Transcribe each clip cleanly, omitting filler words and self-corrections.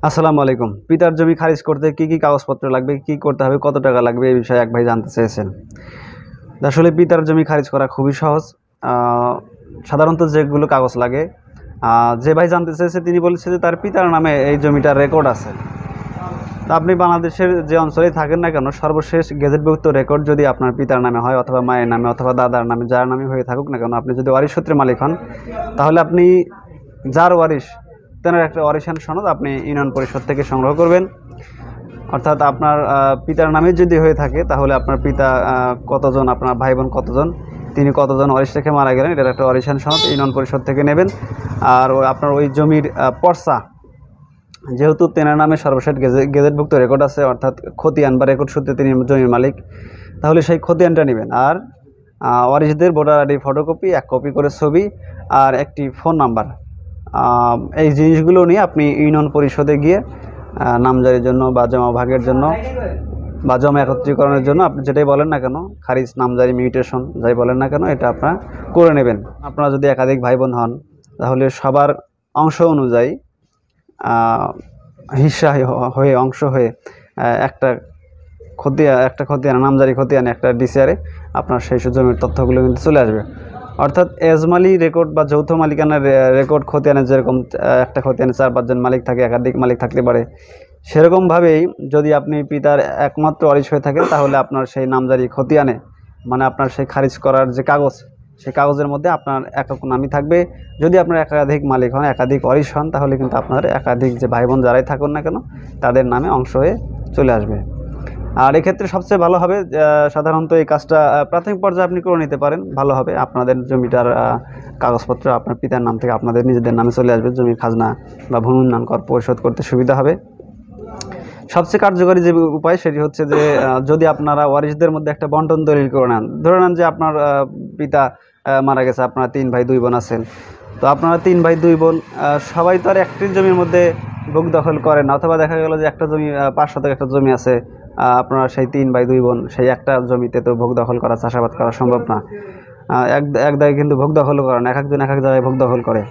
আসসালামু আলাইকুম। পিতার জমি খারিজ করতে কি কাগজপত্র লাগবে, কি করতে হবে, কত টাকা লাগবে এই বিষয়ে এক ভাই জানতে চেয়েছেন। আসলে পিতার জমি খারিজ করা খুবই সহজ। সাধারণত যেগুলো কাগজ লাগে, যে ভাই জানতে চেয়েছে তিনি বলেছে যে তার পিতার নামে এই জমিটার রেকর্ড আছে। তা আপনি বাংলাদেশের যে অঞ্চলেই থাকেন না কেন, সর্বশেষ গেজেটভুক্ত রেকর্ড যদি আপনার পিতার নামে হয় অথবা মায়ের নামে অথবা দাদার নামে, যার নামে হয়ে থাকুক না কেন, আপনি যদি ওয়ারিশ সূত্রে মালিক হন, তাহলে আপনি যার ওয়ারিশ তেনার একটা ওয়ারিশান সনদ আপনি ইউনিয়ন পরিষদ থেকে সংগ্রহ করবেন। অর্থাৎ আপনার পিতার নামে যদি হয়ে থাকে তাহলে আপনার পিতা কতজন, আপনার ভাই বোন কতজন, তিনি কতজন ওয়ারিশ রেখে মারা গেলেন, এটার একটা ওয়ারিশান সনদ ইউনিয়ন পরিষদ থেকে নেবেন। আর আপনার ওই জমির পর্চা, যেহেতু তেনার নামে সর্বশেষ গেজেটভুক্ত রেকর্ড আছে, অর্থাৎ খতিয়ান বা রেকর্ড সূত্রে তিনি জমির মালিক, তাহলে সেই খতিয়ানটা নেবেন। আর ওয়ারিশদের ভোটার আইডি ফটোকপি, 1 কপি করে ছবি আর একটি ফোন নাম্বার, এই জিনিসগুলো নিয়ে আপনি ইউনিয়ন পরিষদে গিয়ে নামজারির জন্য বা জমা ভাগের জন্য বা জমা একত্রীকরণের জন্য আপনি যেটাই বলেন না কেন, খারিজ, নামজারি, মিউটেশন যাই বলেন না কেন, এটা আপনারা করে নেবেন। আপনারা যদি একাধিক ভাই বোন হন তাহলে সবার অংশ অনুযায়ী হিস্সা হয়ে, অংশ হয়ে একটা খতিয়ান, নামজারি খতিয়ানে, একটা ডিসিআরে আপনার সেই জমির তথ্যগুলো কিন্তু চলে আসবে। অর্থাৎ এজমালি রেকর্ড বা যৌথ মালিকানার রেকর্ড খতিয়ানে যেরকম একটা খতিয়ানে 4-5 জন মালিক থাকে, একাধিক মালিক থাকতে পারে, সেরকমভাবেই যদি আপনি পিতার একমাত্র ওয়ারিশ হয়ে থাকেন তাহলে আপনার সেই নামজারি খতিয়ানে, মানে আপনার সেই খারিজ করার যে কাগজ, সেই কাগজের মধ্যে আপনার একক নামই থাকবে। যদি আপনার একাধিক মালিক হন, একাধিক ওয়ারিশ হন, তাহলে কিন্তু আপনার একাধিক যে ভাই বোন যারাই থাকুন না কেন তাদের নামে অংশ হয়ে চলে আসবে। আর এক্ষেত্রে সবচেয়ে ভালো হবে, সাধারণত এই কাজটা প্রাথমিক পর্যায়ে আপনি করে নিতে পারেন, ভালো হবে। আপনাদের জমিটার কাগজপত্র আপনার পিতার নাম থেকে আপনাদের নিজেদের নামে চলে আসবে, জমির খাজনা বা ভূমি উন্নয়ন কর পরিশোধ করতে সুবিধা হবে। সবচেয়ে কার্যকরী যে উপায় সেটি হচ্ছে যে যদি আপনারা ওয়ারিশদের মধ্যে একটা বন্টন দলিল করে নেন। ধরে নেন যে আপনার পিতা মারা গেছে, আপনারা 3 ভাই 2 বোন আছেন। তো আপনারা 3 ভাই 2 বোন সবাই তো আর একটি জমির মধ্যে ভোগ দখল করেন না, অথবা দেখা গেল যে একটা জমি 5 শতক একটা জমি আছে, আপনারা সেই 3 ভাই 2 বোন সেই একটা জমিতে তো ভোগ দখল করা, চাষাবাদ করা সম্ভব না। এক দাগে কিন্তু ভোগ দখল করেন, এক একজন এক এক জায়গায় ভোগ দখল করে।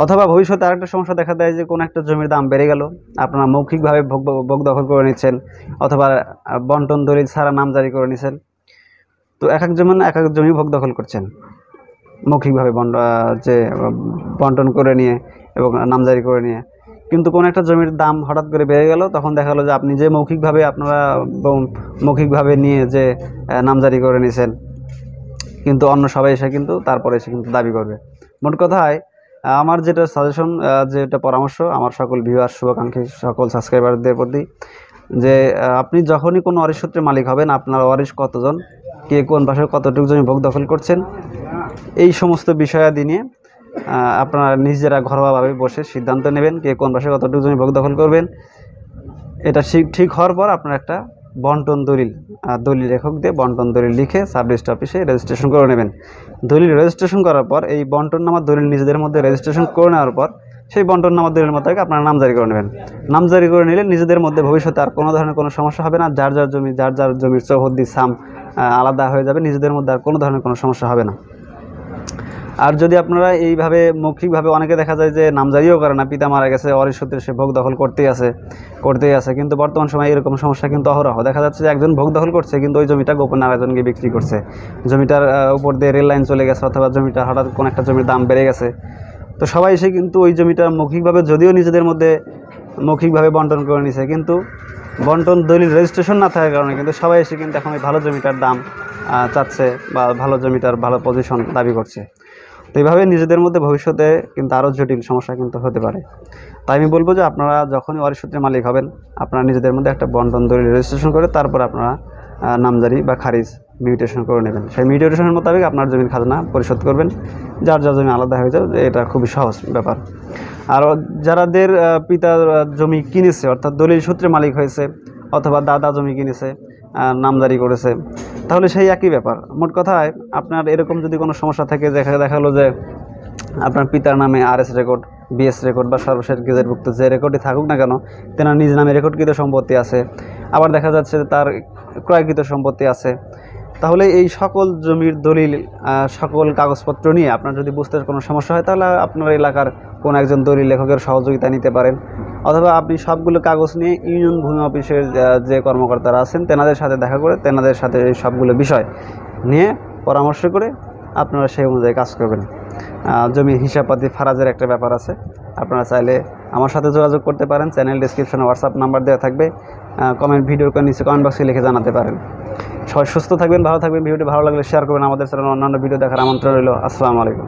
অথবা ভবিষ্যতে আরেকটা সমস্যা দেখা দেয় যে কোনো একটা জমির দাম বেড়ে গেল, আপনারা মৌখিকভাবে ভোগ দখল করে নিচ্ছেন, অথবা বন্টন দলিল ছাড়া নামজারি করে নিচ্ছেন। তো এক এক জমি ভোগ দখল করছেন মৌখিকভাবে, যে বন্টন করে নিয়ে এবং নামজারি করে নিয়ে। কিন্তু কোনো একটা জমির দাম হঠাৎ করে বেড়ে গেল, তখন দেখা গেলো যে আপনি যে মৌখিকভাবে নিয়ে যে নামজারি করে নিয়েছেন, কিন্তু অন্য সবাই এসে কিন্তু তারপরে এসে কিন্তু দাবি করবে। মোট কথায় আমার যেটা সাজেশন, যেটা পরামর্শ আমার সকল ভিউয়ার, শুভাকাঙ্ক্ষী সকল সাবস্ক্রাইবারদের প্রতি, যে আপনি যখনই কোনো ওয়ারিশ সূত্রে মালিক হবেন, আপনার ওয়ারিশ কতজন, কে কোন পাশে কতটুকু জমি ভোগ দখল করছেন, এই সমস্ত বিষয়াদি নিয়ে আপনারা নিজেরা ঘরোয়াভাবে বসে সিদ্ধান্ত নেবেন কে কোন পাশে কতটুকু জমি ভোগ দখল করবেন। এটা ঠিক হওয়ার পর আপনার একটা বন্টন দলিল লেখক দিয়ে বন্টন দলিল লিখে সাব রেজিস্ট্রি অফিসে রেজিস্ট্রেশন করে নেবেন। দলিল রেজিস্ট্রেশন করার পর এই বন্টন নামার দলিল নিজেদের মধ্যে রেজিস্ট্রেশন করে নেওয়ার পর সেই বন্টন নামার দলিল মোতাবেক আপনারা নামজারি করে নেবেন। নামজারি করে নিলে নিজেদের মধ্যে ভবিষ্যতে আর কোনো ধরনের কোনো সমস্যা হবে না। যার যার জমির চৌহদ্দি সাম আলাদা হয়ে যাবে, নিজেদের মধ্যে আর কোনো ধরনের কোনো সমস্যা হবে না। আর যদি আপনারা এইভাবে মৌখিকভাবে, অনেকে দেখা যায় যে নামজারিও করে না, পিতা মারা গেছে, ওয়ারিশ সূত্রে সে ভোগ দখল করতেই আছে, কিন্তু বর্তমান সময়ে এরকম সমস্যা কিন্তু অহরহ দেখা যাচ্ছে যে একজন ভোগ দখল করছে কিন্তু ওই জমিটা গোপনে আরেকজনকে বিক্রি করছে, জমিটার উপর দিয়ে রেল লাইন চলে গেছে, অথবা জমিটা হঠাৎ কোনো একটা জমির দাম বেড়ে গেছে। তো সবাই এসে কিন্তু ওই জমিটা মৌখিকভাবে, যদিও নিজেদের মধ্যে মৌখিকভাবে বন্টন করে নিছে, কিন্তু বন্টন দলিল রেজিস্ট্রেশন না থাকার কারণে কিন্তু সবাই এসে কিন্তু এখন ওই ভালো জমিটার দাম চাচ্ছে বা ভালো জমিটার ভালো পজিশন দাবি করছে। তো এইভাবে নিজেদের মধ্যে ভবিষ্যতে কিন্তু আরও জটিল সমস্যা কিন্তু হতে পারে। তাই আমি বলবো যে আপনারা যখনই ওয়ারিশ সূত্রে মালিক হবেন, আপনারা নিজেদের মধ্যে একটা বন্টন দলিল রেজিস্ট্রেশন করে তারপর আপনারা নামজারি বা খারিজ, মিউটেশন করে নেবেন। সেই মিউটেশনের মোতাবেক আপনার জমির খাজনা পরিশোধ করবেন, যার জমি আলাদা হয়ে যাবে, এটা খুবই সহজ ব্যাপার। আর যাদের পিতা জমি কিনেছে, অর্থাৎ দলিল সূত্রে মালিক হয়েছে, অথবা দাদা জমি কিনেছে, নামজারি করেছে, তাহলে সেই একই ব্যাপার। মোট কথায় আপনার এরকম যদি কোনো সমস্যা থাকে, দেখা গেলো যে আপনার পিতার নামে RS রেকর্ড, BS রেকর্ড বা সর্বশেষ গেজেটভুক্ত যে রেকর্ডই থাকুক না কেন, তেনার নিজ নামে রেকর্ডকৃত সম্পত্তি আছে, আবার দেখা যাচ্ছে তার ক্রয়কৃত সম্পত্তি আছে, তাহলে এই সকল জমির দলিল, সকল কাগজপত্র নিয়ে আপনার যদি বুঝতে কোনো সমস্যা হয়, তাহলে আপনার এলাকার কোনো একজন দলিল লেখকের সহযোগিতা নিতে পারেন। অথবা আপনি সবগুলো কাগজ নিয়ে ইউনিয়ন ভূমি অফিসের যে কর্মকর্তারা আছেন তেনাদের সাথে দেখা করে তেনাদের সাথে এই সবগুলো বিষয় নিয়ে পরামর্শ করে আপনারা সেই অনুযায়ী কাজ করবেন। জমির হিসাবপাতি ফারাজের একটা ব্যাপার আছে, আপনারা চাইলে আমার সাথে যোগাযোগ করতে পারেন। চ্যানেল ডিসক্রিপশনে হোয়াটসঅ্যাপ নাম্বার দেওয়া থাকবে, কমেন্ট ভিডিওর নিচে কমেন্ট বক্সে লিখে জানাতে পারেন। সবাই সুস্থ থাকবেন, ভালো থাকবেন। ভিডিওটি ভালো লাগলে শেয়ার করবেন। আমাদের চ্যানেল অন্যান্য ভিডিও দেখার আমন্ত্রণ রইল। আসসালামু আলাইকুম।